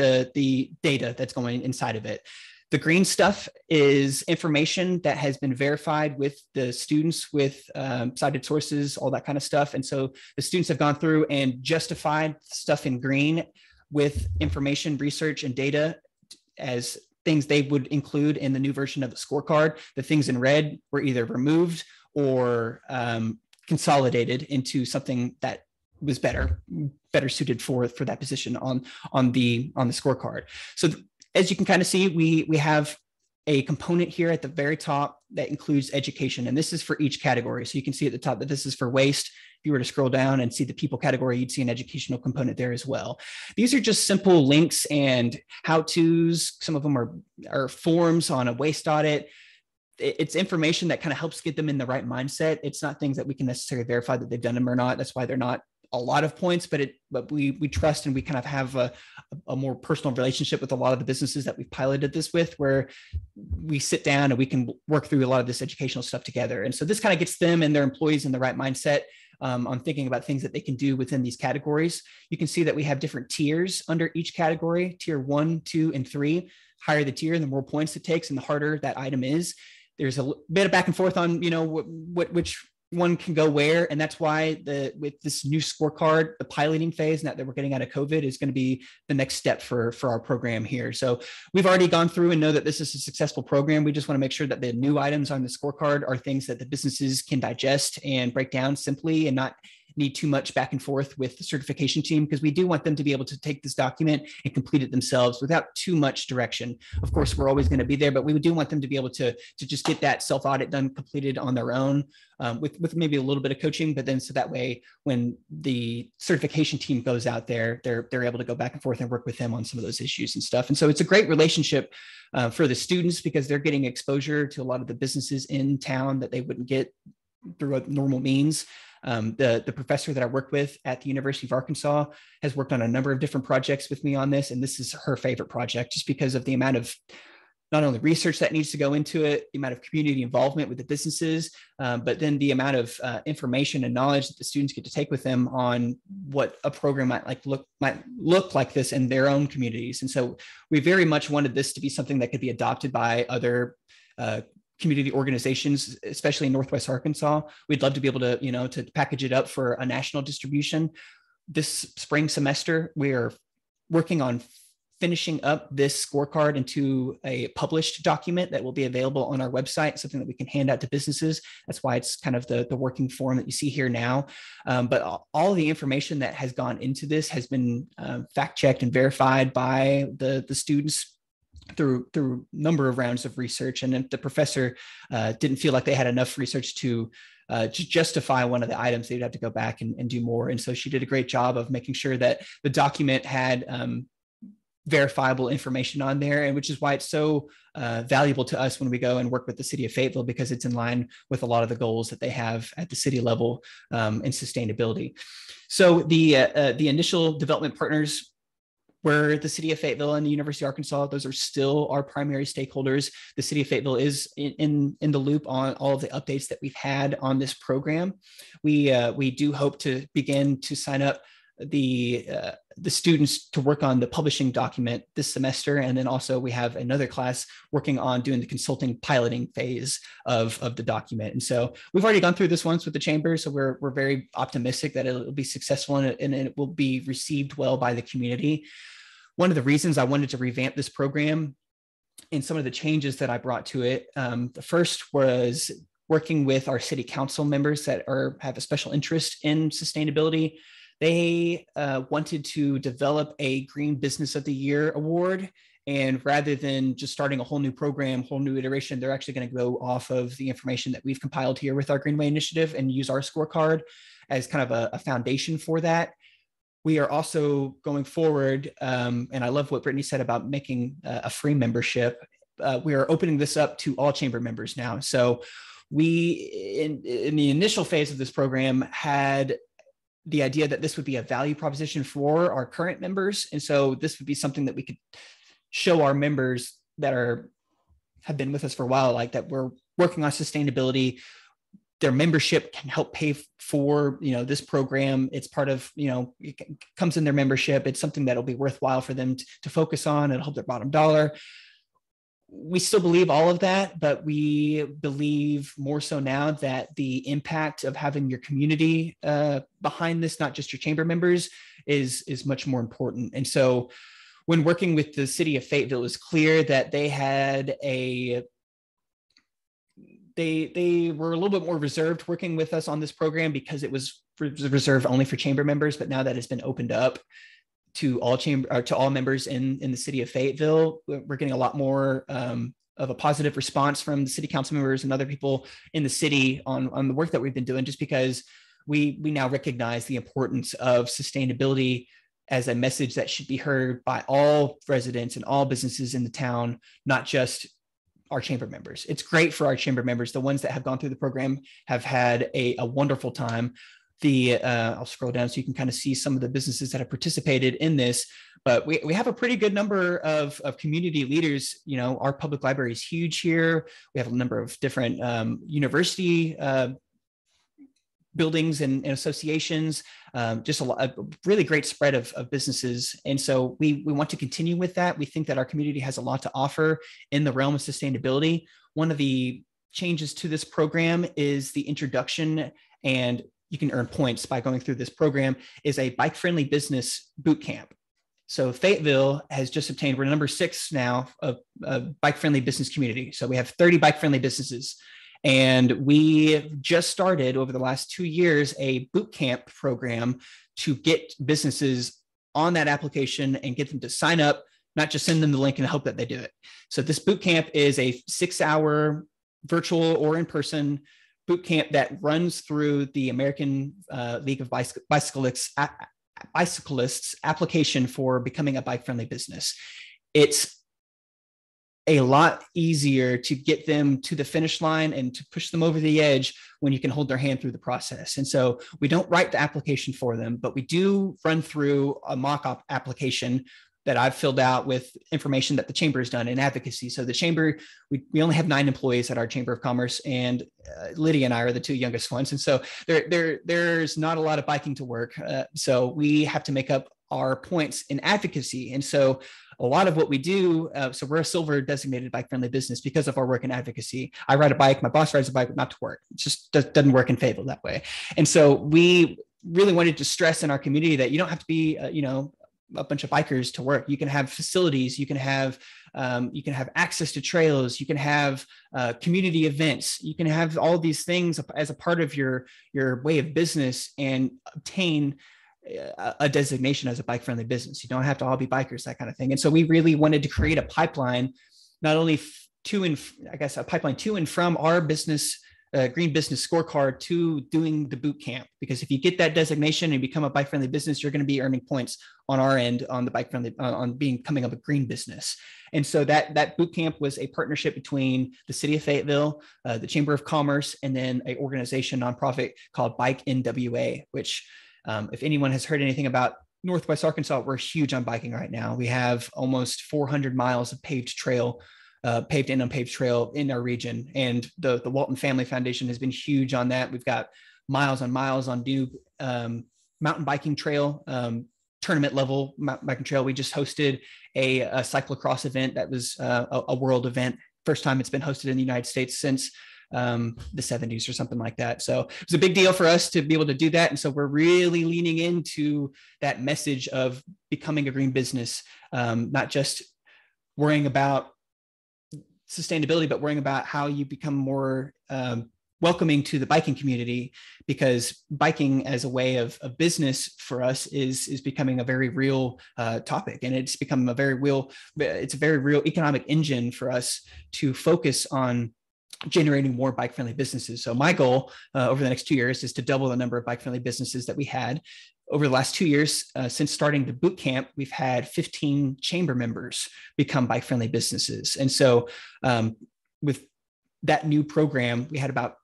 Speaker 4: data that's going inside of it. The green stuff is information that has been verified with the students with cited sources, all that kind of stuff. And so the students have gone through and justified stuff in green with information, research, and data as things they would include in the new version of the scorecard. The things in red were either removed or consolidated into something that was better suited for that position on the scorecard. So as you can kind of see, we have a component here at the very top that includes education, and this is for each category. So you can see at the top that this is for waste. If you were to scroll down and see the people category, you'd see an educational component there as well. These are just simple links and how-tos. Some of them are forms on a waste audit. it's information that kind of helps get them in the right mindset. It's not things that we can necessarily verify that they've done them or not. That's why they're not a lot of points, but we trust, and we kind of have a more personal relationship with a lot of the businesses that we've piloted this with, where we sit down and we can work through a lot of this educational stuff together. And so this kind of gets them and their employees in the right mindset on thinking about things that they can do within these categories. You can see that we have different tiers under each category: tier 1, 2, and 3. Higher the tier, the more points it takes and the harder that item is. There's a bit of back and forth on, which one can go where. And that's why with this new scorecard, the piloting phase that we're getting out of COVID is going to be the next step for our program here. So we've already gone through and know that this is a successful program. We just want to make sure that the new items on the scorecard are things that the businesses can digest and break down simply, and not need too much back and forth with the certification team, because we do want them to be able to take this document and complete it themselves without too much direction. Of course, we're always going to be there, but we do want them to be able to just get that self-audit done, completed on their own, with maybe a little bit of coaching, but then so that way when the certification team goes out there, they're able to go back and forth and work with them on some of those issues and stuff. And so it's a great relationship for the students, because they're getting exposure to a lot of the businesses in town that they wouldn't get through normal means. The professor that I work with at the University of Arkansas has worked on a number of different projects with me on this, and this is her favorite project, just because of the amount of not only research that needs to go into it, the amount of community involvement with the businesses, but then the amount of information and knowledge that the students get to take with them on what a program might look like this in their own communities. And so we very much wanted this to be something that could be adopted by other community organizations, especially in Northwest Arkansas. We'd love to be able to, to package it up for a national distribution. This spring semester, we are working on finishing up this scorecard into a published document that will be available on our website, something that we can hand out to businesses. That's why it's kind of the working form that you see here now. But all of the information that has gone into this has been fact-checked and verified by the students through a number of rounds of research. And if the professor didn't feel like they had enough research to justify one of the items, they'd have to go back and do more. And so she did a great job of making sure that the document had verifiable information on there, and which is why it's so valuable to us when we go and work with the city of Fayetteville, because it's in line with a lot of the goals that they have at the city level in sustainability. So the initial development partners were the city of Fayetteville and the University of Arkansas. Those are still our primary stakeholders. The city of Fayetteville is in the loop on all of the updates that we've had on this program. We do hope to begin to sign up the students to work on the publishing document this semester. And then also we have another class working on doing the consulting piloting phase of the document. And so we've already gone through this once with the chamber. So we're very optimistic that it'll be successful and it will be received well by the community. One of the reasons I wanted to revamp this program and some of the changes that I brought to it, the first was working with our city council members that have a special interest in sustainability. They wanted to develop a Green Business of the Year award. And rather than just starting a whole new program, whole new iteration, they're actually going to go off of the information that we've compiled here with our Greenway Initiative and use our scorecard as kind of a foundation for that. We are also going forward, and I love what Brittany said about making a free membership. We are opening this up to all chamber members now. So we, in the initial phase of this program, had the idea that this would be a value proposition for our current members. And so this would be something that we could show our members that have been with us for a while, like that we're working on sustainability. Their membership can help pay for, this program. It's part of, it comes in their membership. It's something that'll be worthwhile for them to focus on. It'll help their bottom dollar. We still believe all of that, but we believe more so now that the impact of having your community behind this, not just your chamber members, is much more important. And so when working with the city of Fayetteville, it was clear that they had they were a little bit more reserved working with us on this program because it was reserved only for chamber members. But now that it's been opened up to all members in the city of Fayetteville, we're getting a lot more of a positive response from the city council members and other people in the city on the work that we've been doing, just because we now recognize the importance of sustainability as a message that should be heard by all residents and all businesses in the town, not just our chamber members. It's great for our chamber members. The ones that have gone through the program have had a wonderful time. I'll scroll down so you can kind of see some of the businesses that have participated in this, but we have a pretty good number of community leaders. You know, our public library is huge here. We have a number of different university buildings and associations, just a really great spread of businesses. And so we want to continue with that. We think that our community has a lot to offer in the realm of sustainability. One of the changes to this program is the introduction, and you can earn points by going through this program, is a bike-friendly business boot camp. So Fayetteville has just obtained, we're number 6 now of bike-friendly business community. So we have 30 bike-friendly businesses. And we just started over the last 2 years a boot camp program to get businesses on that application and get them to sign up, not just send them the link and hope that they do it. So this boot camp is a 6-hour virtual or in-person boot camp that runs through the American League of Bicyclists application for becoming a bike-friendly business. It's a lot easier to get them to the finish line and to push them over the edge when you can hold their hand through the process. And so we don't write the application for them, but we do run through a mock-up application that I've filled out with information that the chamber has done in advocacy. So the chamber, we only have 9 employees at our Chamber of Commerce, and Lydia and I are the 2 youngest ones. And so there's not a lot of biking to work. So we have to make up our points in advocacy. And so a lot of what we do, so we're a silver designated bike-friendly business because of our work in advocacy. I ride a bike, my boss rides a bike, not to work. It just doesn't work in Fayetteville that way. And so we really wanted to stress in our community that you don't have to be, a bunch of bikers to work. You can have facilities, you can have access to trails, you can have community events, you can have all these things as a part of your way of business and obtain a designation as a bike-friendly business. You don't have to all be bikers, that kind of thing. And so we really wanted to create a pipeline, not only a pipeline to and from our business, Green Business Scorecard, to doing the boot camp. Because if you get that designation and become a bike-friendly business, you're going to be earning points on our end on the bike-friendly, on becoming a green business. And so that boot camp was a partnership between the City of Fayetteville, the Chamber of Commerce, and then an organization, nonprofit called Bike NWA, which if anyone has heard anything about Northwest Arkansas, we're huge on biking right now. We have almost 400 miles of paved and unpaved trail in our region. And the Walton Family Foundation has been huge on that. We've got miles on miles on new mountain biking trail, tournament level mountain biking trail. We just hosted a cyclocross event that was a world event. First time it's been hosted in the United States since the 70s or something like that. So it was a big deal for us to be able to do that. And so we're really leaning into that message of becoming a green business, not just worrying about sustainability, but worrying about how you become more welcoming to the biking community, because biking as a way of business for us is becoming a very real topic. And it's become a very real economic engine for us to focus on generating more bike-friendly businesses. So my goal over the next 2 years is to double the number of bike-friendly businesses that we had. Over the last 2 years, since starting the boot camp, we've had 15 chamber members become bike-friendly businesses. And so with that new program, we had about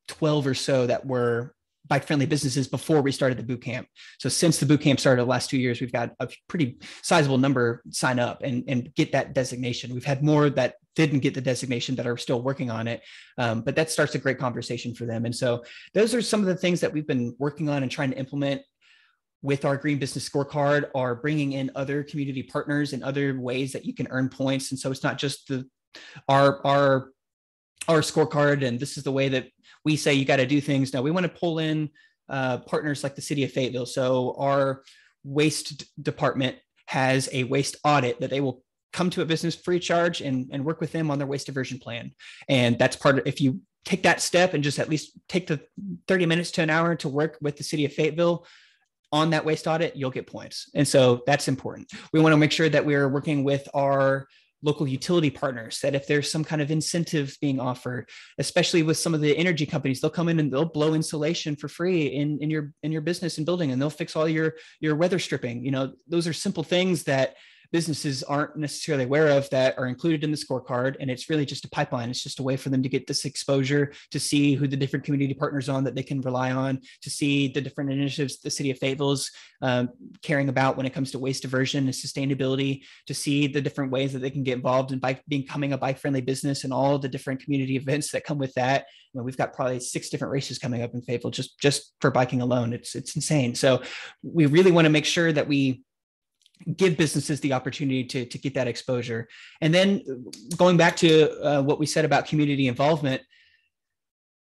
Speaker 4: 12 or so that were bike-friendly businesses before we started the boot camp. So since the boot camp started the last 2 years, we've got a pretty sizable number sign up and get that designation. We've had more that didn't get the designation that are still working on it. But that starts a great conversation for them. And so those are some of the things that we've been working on and trying to implement with our Green Business Scorecard, are bringing in other community partners and other ways that you can earn points. And so it's not just our scorecard, and this is the way that we say you got to do things. Now we want to pull in partners like the City of Fayetteville. So our waste department has a waste audit that they will come to a business free of charge and work with them on their waste diversion plan. And that's part of, if you take that step and just at least take the 30 minutes to an hour to work with the City of Fayetteville on that waste audit, you'll get points. And so that's important. We want to make sure that we're working with our local utility partners, that if there's some kind of incentive being offered, especially with some of the energy companies, they'll come in and they'll blow insulation for free in your business and building, and they'll fix all your weather stripping. Those are simple things that businesses aren't necessarily aware of that are included in the scorecard. And it's really just a pipeline. It's just a way for them to get this exposure, to see who the different community partners on that they can rely on, to see the different initiatives the city of Fayetteville's caring about when it comes to waste diversion and sustainability, to see the different ways that they can get involved in becoming a bike-friendly business and all the different community events that come with that. You know, we've got probably 6 different races coming up in Fayetteville just for biking alone. It's insane. So we really want to make sure that we give businesses the opportunity to get that exposure. And then going back to what we said about community involvement,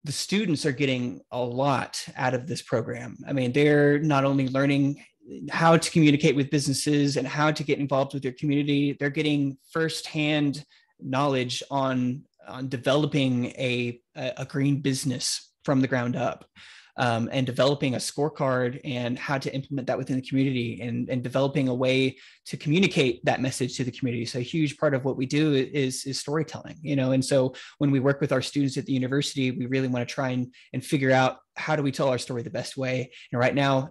Speaker 4: the students are getting a lot out of this program. I mean, they're not only learning how to communicate with businesses and how to get involved with their community, they're getting firsthand knowledge on developing a green business from the ground up. And developing a scorecard and how to implement that within the community, and developing a way to communicate that message to the community. So a huge part of what we do is storytelling, you know. And so when we work with our students at the university, we really want to try and figure out, how do we tell our story the best way? And right now,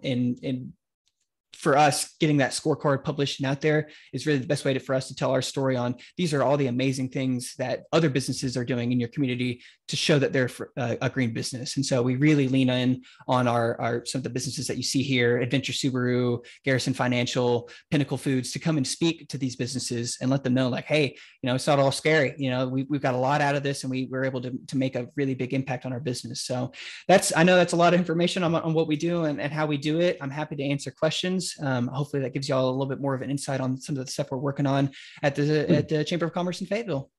Speaker 4: for us, getting that scorecard published and out there is really the best way for us to tell our story on, these are all the amazing things that other businesses are doing in your community to show that they're a green business. And so we really lean in on our some of the businesses that you see here: Adventure Subaru, Garrison Financial, Pinnacle Foods, to come and speak to these businesses and let them know, like, hey, you know, it's not all scary. You know, we've got a lot out of this, and we're able to make a really big impact on our business. So I know that's a lot of information on what we do and how we do it. I'm happy to answer questions. Hopefully that gives y'all a little bit more of an insight on some of the stuff we're working on at the Chamber of Commerce in Fayetteville.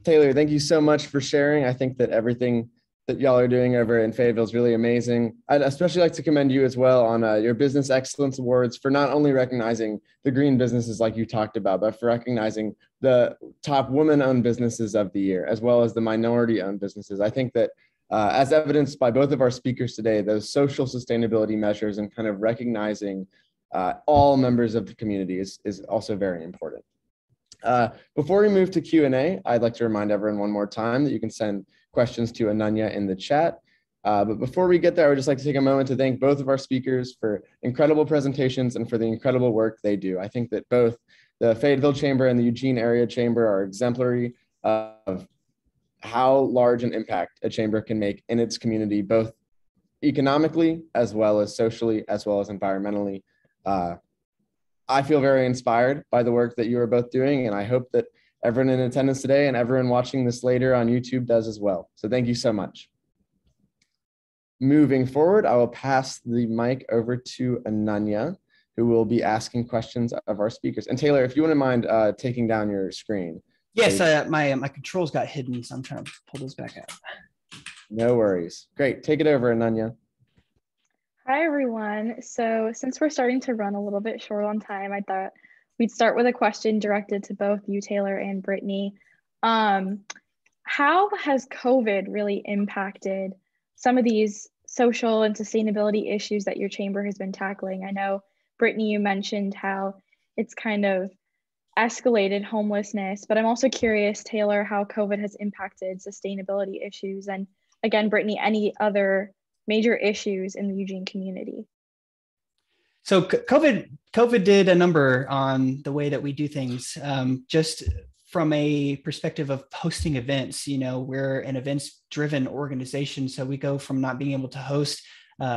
Speaker 2: Taylor, thank you so much for sharing. I think that everything that y'all are doing over in Fayetteville is really amazing. I'd especially like to commend you as well on your Business Excellence Awards for not only recognizing the green businesses like you talked about, but for recognizing the top women-owned businesses of the year, as well as the minority-owned businesses. I think that as evidenced by both of our speakers today, those social sustainability measures and kind of recognizing all members of the community is also very important. Before we move to Q&A, I'd like to remind everyone one more time that you can send questions to Ananya in the chat. But before we get there, I would just like to take a moment to thank both of our speakers for incredible presentations and for the incredible work they do. I think that both the Fayetteville Chamber and the Eugene Area Chamber are exemplary of how large an impact a chamber can make in its community, both economically, as well as socially, as well as environmentally. I feel very inspired by the work that you are both doing, and I hope that everyone in attendance today and everyone watching this later on YouTube does as well. So thank you so much. Moving forward, I will pass the mic over to Ananya, who will be asking questions of our speakers. And Taylor, if you wouldn't mind taking down your screen.
Speaker 4: Yes, my controls got hidden, so I'm trying to pull those back up.
Speaker 2: No worries. Great. Take it over, Ananya.
Speaker 5: Hi, everyone. So since we're starting to run a little bit short on time, I thought we'd start with a question directed to both you, Taylor, and Brittany. How has COVID really impacted some of these social and sustainability issues that your chamber has been tackling? I know, Brittany, you mentioned how it's kind of escalated homelessness, but I'm also curious, Taylor, how COVID has impacted sustainability issues. And again, Brittany, any other major issues in the Eugene community?
Speaker 4: So COVID did a number on the way that we do things, just from a perspective of hosting events. You know, we're an events-driven organization, so we go from not being able to host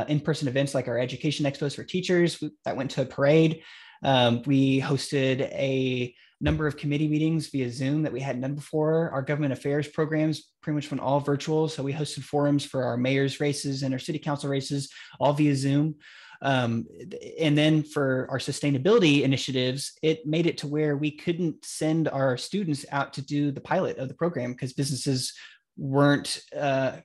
Speaker 4: in-person events like our education expos for teachers. That went to a parade. We hosted a number of committee meetings via Zoom that we hadn't done before. Our government affairs programs pretty much went all virtual. So we hosted forums for our mayor's races and our city council races, all via Zoom. And then for our sustainability initiatives, it made it to where we couldn't send our students out to do the pilot of the program because businesses weren't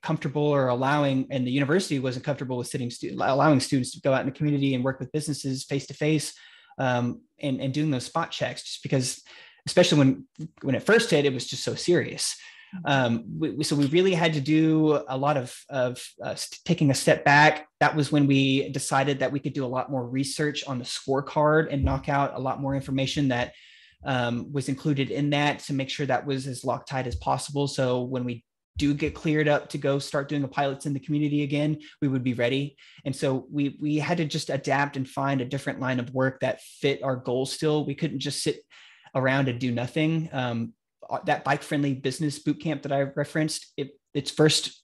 Speaker 4: comfortable or allowing, and the university wasn't comfortable with allowing students to go out in the community and work with businesses face to face. And doing those spot checks, just because, especially when it first hit, it was just so serious. So we really had to do a lot of taking a step back. That was when we decided that we could do a lot more research on the scorecard and knock out a lot more information that was included in that to make sure that was as Loctite as possible. So when we do get cleared up to go start doing a pilots in the community again, we would be ready. And so we had to just adapt and find a different line of work that fit our goals still. We couldn't just sit around and do nothing. That bike-friendly business bootcamp that I referenced, its first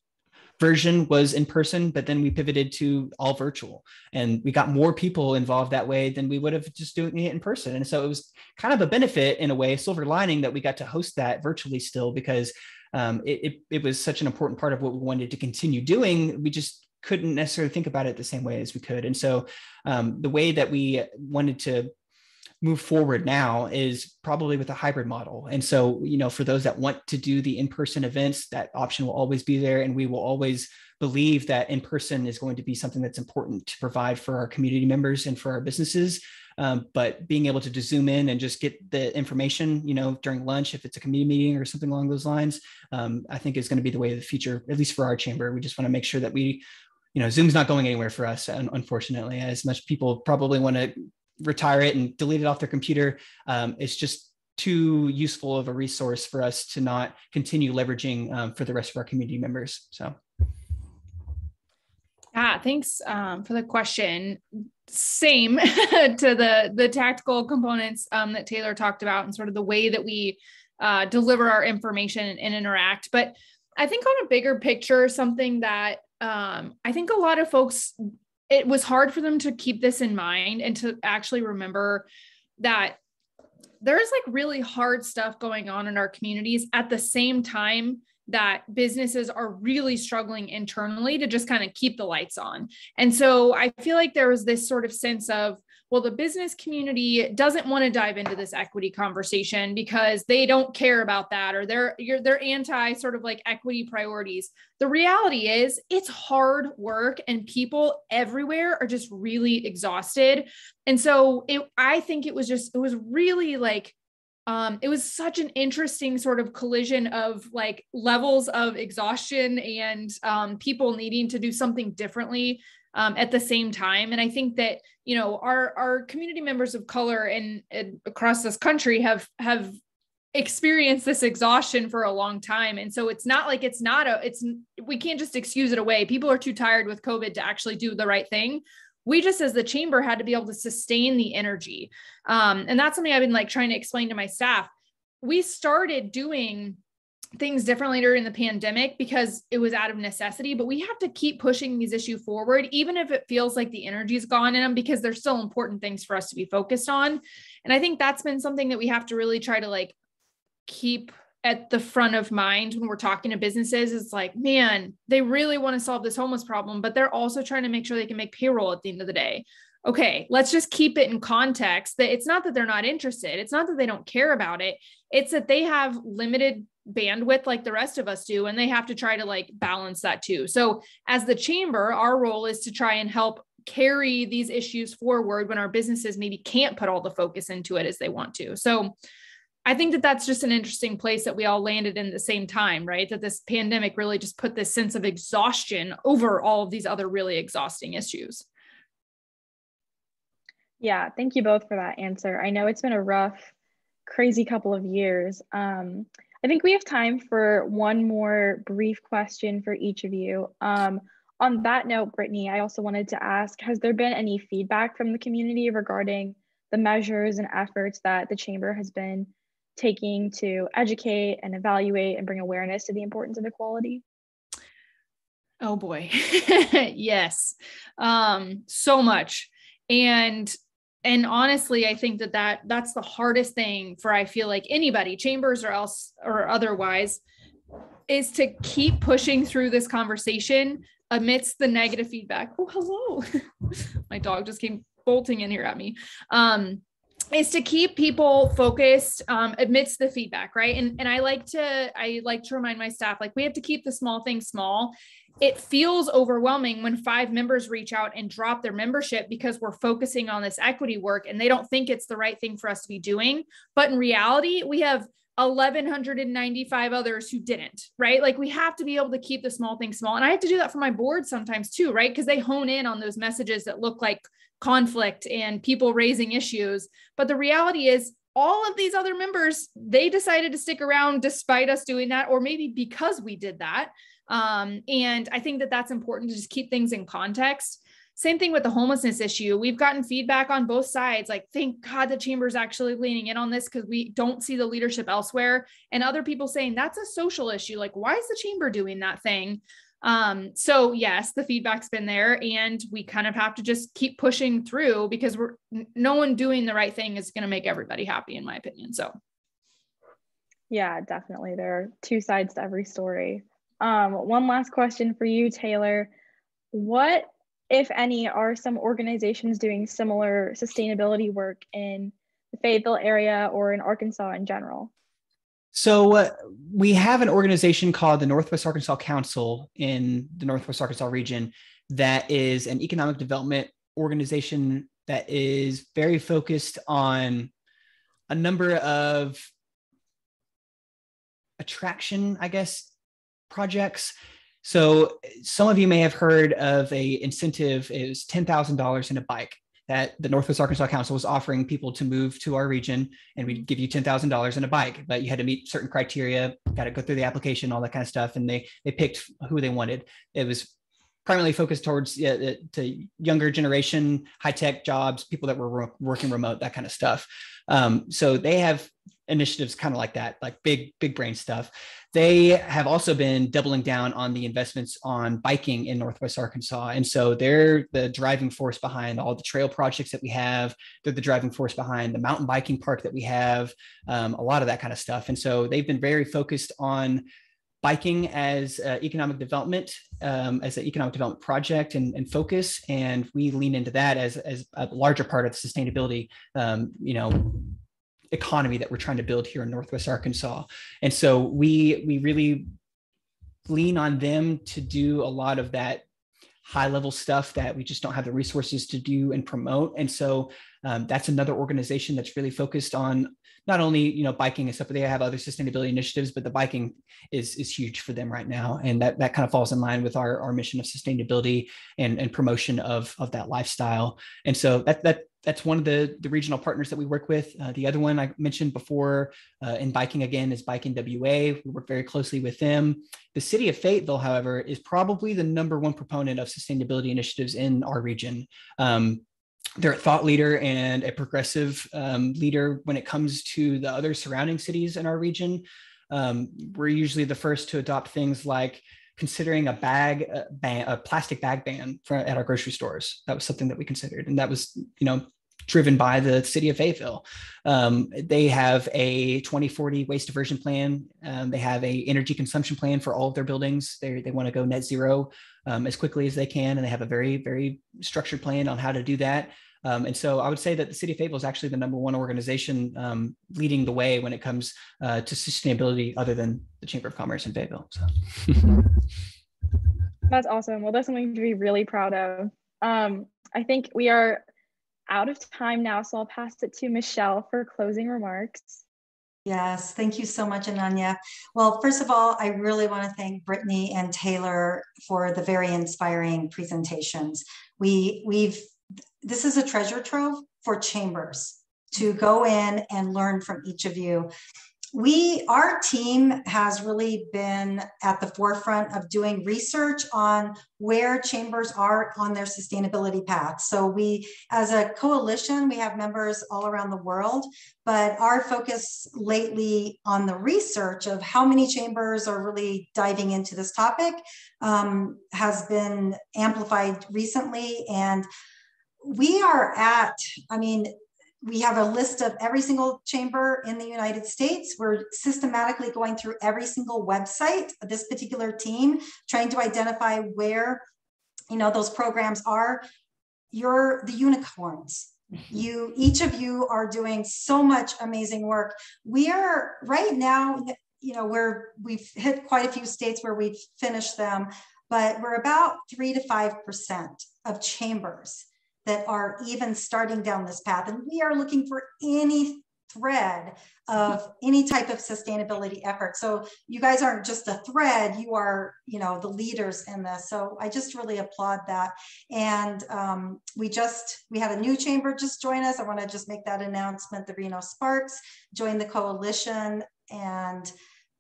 Speaker 4: version was in person, but then we pivoted to all virtual, and we got more people involved that way than we would have just doing it in person. And so it was kind of a benefit in a way, a silver lining, that we got to host that virtually still, because it was such an important part of what we wanted to continue doing. We just couldn't necessarily think about it the same way as we could. And so the way that we wanted to move forward now is probably with a hybrid model. And so, for those that want to do the in-person events, that option will always be there. And we will always believe that in-person is going to be something that's important to provide for our community members and for our businesses. But being able to just zoom in and just get the information, during lunch, if it's a community meeting or something along those lines, I think is going to be the way of the future, at least for our chamber. We just want to make sure that Zoom's not going anywhere for us, unfortunately. As much people probably want to retire it and delete it off their computer, it's just too useful of a resource for us to not continue leveraging for the rest of our community members. So.
Speaker 3: Thanks for the question. Same to the tactical components that Taylor talked about, and sort of the way that we deliver our information and interact. But I think on a bigger picture, something that I think a lot of folks, it was hard for them to keep this in mind and to actually remember that there's like really hard stuff going on in our communities at the same time that businesses are really struggling internally to just kind of keep the lights on. And so I feel like there was this sort of sense of, well, the business community doesn't want to dive into this equity conversation because they don't care about that, or they're anti sort of like equity priorities. The reality is it's hard work, and people everywhere are just really exhausted. And so I think it was really like, it was such an interesting sort of collision of like levels of exhaustion and people needing to do something differently at the same time. And I think that, our community members of color and across this country have experienced this exhaustion for a long time. And so it's not like we can't just excuse it away. People are too tired with COVID to actually do the right thing. We just, as the chamber, had to be able to sustain the energy. And that's something I've been like trying to explain to my staff. We started doing things differently during the pandemic because it was out of necessity, but we have to keep pushing these issues forward, even if it feels like the energy's gone in them, because they're still important things for us to be focused on. And I think that's been something that we have to really try to like keep at the front of mind when we're talking to businesses. Is like, man, they really want to solve this homeless problem, but they're also trying to make sure they can make payroll at the end of the day. Okay, let's just keep it in context that it's not that they're not interested. It's not that they don't care about it. It's that they have limited bandwidth like the rest of us do, and they have to try to like balance that too. So as the chamber, our role is to try and help carry these issues forward when our businesses maybe can't put all the focus into it as they want to. So I think that that's just an interesting place that we all landed in the same time, right? That this pandemic really just put this sense of exhaustion over all of these other really exhausting issues.
Speaker 5: Yeah, thank you both for that answer. I know it's been a rough, crazy couple of years. I think we have time for one more brief question for each of you. On that note, Brittany, I also wanted to ask, has there been any feedback from the community regarding the measures and efforts that the chamber has been taking to educate and evaluate and bring awareness to the importance of equality?
Speaker 3: Oh boy, yes, so much. And honestly, I think that's the hardest thing for, I feel like, anybody, chambers or otherwise, is to keep pushing through this conversation amidst the negative feedback. Oh, hello. My dog just came bolting in here at me. Is to keep people focused amidst the feedback, right? And I like to remind my staff, like, we have to keep the small things small. It feels overwhelming when 5 members reach out and drop their membership because we're focusing on this equity work and they don't think it's the right thing for us to be doing. But in reality, we have 1,195 others who didn't, right? Like, we have to be able to keep the small things small. And I have to do that for my board sometimes too, right? Because they hone in on those messages that look like conflict and people raising issues. But the reality is, all of these other members, they decided to stick around despite us doing that, or maybe because we did that. And I think that that's important to just keep things in context. Same thing with the homelessness issue. We've gotten feedback on both sides. Like, thank God the chamber is actually leaning in on this because we don't see the leadership elsewhere. And other people saying that's a social issue. Like, why is the chamber doing that thing? So yes, the feedback's been there, and we kind of have to just keep pushing through because no one doing the right thing is going to make everybody happy, in my opinion. So.
Speaker 5: Yeah, definitely. There are two sides to every story. One last question for you, Taylor. What, if any, are some organizations doing similar sustainability work in the Fayetteville area or in Arkansas in general?
Speaker 4: So we have an organization called the Northwest Arkansas Council in the Northwest Arkansas region that is an economic development organization that is very focused on a number of attraction, I guess, projects. So some of you may have heard of a incentive. It was $10,000 in a bike that the Northwest Arkansas Council was offering people to move to our region, and we'd give you $10,000 in a bike, but you had to meet certain criteria, got to go through the application, all that kind of stuff. And they picked who they wanted. It was primarily focused towards to younger generation, high-tech jobs, people that were working remote, that kind of stuff. So they have initiatives kind of like that, like big brain stuff. They have also been doubling down on the investments on biking in Northwest Arkansas. And so they're the driving force behind all the trail projects that we have. They're the driving force behind the mountain biking park that we have, a lot of that kind of stuff. And so they've been very focused on biking as economic development, as an economic development project and focus. And we lean into that as a larger part of the sustainability, economy that we're trying to build here in Northwest Arkansas. And so we really lean on them to do a lot of that high level stuff that we just don't have the resources to do and promote. And so that's another organization that's really focused on not only, biking and stuff, but they have other sustainability initiatives, but the biking is huge for them right now. And that kind of falls in line with our mission of sustainability and promotion of that lifestyle. And so that's one of the regional partners that we work with. The other one I mentioned before in biking, again, is Biking WA. We work very closely with them. The city of Fayetteville, however, is probably the #1 proponent of sustainability initiatives in our region. They're a thought leader and a progressive leader when it comes to the other surrounding cities in our region. We're usually the first to adopt things like considering a plastic bag ban at our grocery stores. That was something that we considered. And that was, driven by the city of Fayetteville. They have a 2040 waste diversion plan. They have a energy consumption plan for all of their buildings. They want to go net zero as quickly as they can. And they have a very, very structured plan on how to do that. And so I would say that the city of Fayetteville is actually the #1 organization leading the way when it comes to sustainability, other than the Chamber of Commerce in Fayetteville. So.
Speaker 5: That's awesome. Well, that's something to be really proud of. I think we are out of time now, so I'll pass it to Michelle for closing remarks.
Speaker 1: Yes, thank you so much, Ananya. Well, first of all, I really want to thank Brittany and Taylor for the very inspiring presentations. This is a treasure trove for chambers to go in and learn from each of you. Our team has really been at the forefront of doing research on where chambers are on their sustainability path. So we, as a coalition, we have members all around the world, but our focus lately on the research of how many chambers are really diving into this topic has been amplified recently. And we are we have a list of every single chamber in the United States. We're systematically going through every single website of this particular team, trying to identify where, those programs are. You're the unicorns. Each of you are doing so much amazing work. We are right now, we've hit quite a few states where we've finished them, but we're about 3 to 5% of chambers that are even starting down this path. And we are looking for any thread of any type of sustainability effort. So you guys aren't just a thread, you are, you know, the leaders in this. So I just really applaud that. And we had a new chamber just join us. I want to just make that announcement. The Reno Sparks joined the coalition, and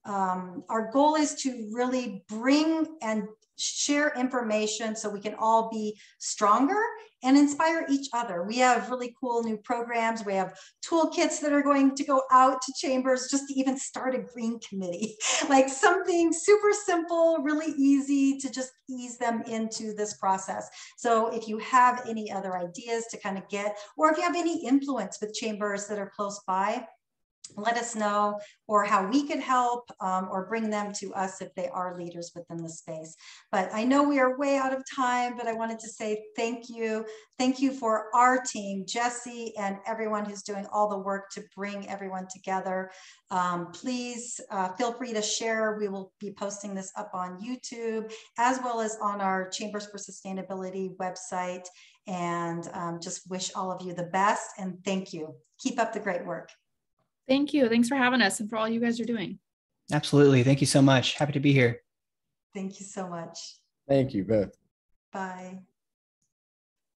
Speaker 1: our goal is to really bring and share information so we can all be stronger and inspire each other. We have really cool new programs. We have toolkits that are going to go out to chambers just to even start a green committee, like something super simple, really easy to just ease them into this process. So if you have any other ideas to kind of get, or if you have any influence with chambers that are close by, let us know, or how we could help, or bring them to us if they are leaders within the space. But I know we are way out of time, but I wanted to say thank you. Thank you for our team, Jesse, and everyone who's doing all the work to bring everyone together. Please feel free to share. We will be posting this up on YouTube, as well as on our Chambers for Sustainability website. And just wish all of you the best, and thank you. Keep up the great work.
Speaker 3: Thank you. Thanks for having us and for all you guys are doing.
Speaker 4: Absolutely. Thank you so much. Happy to be here.
Speaker 1: Thank you so much.
Speaker 2: Thank you both.
Speaker 1: Bye.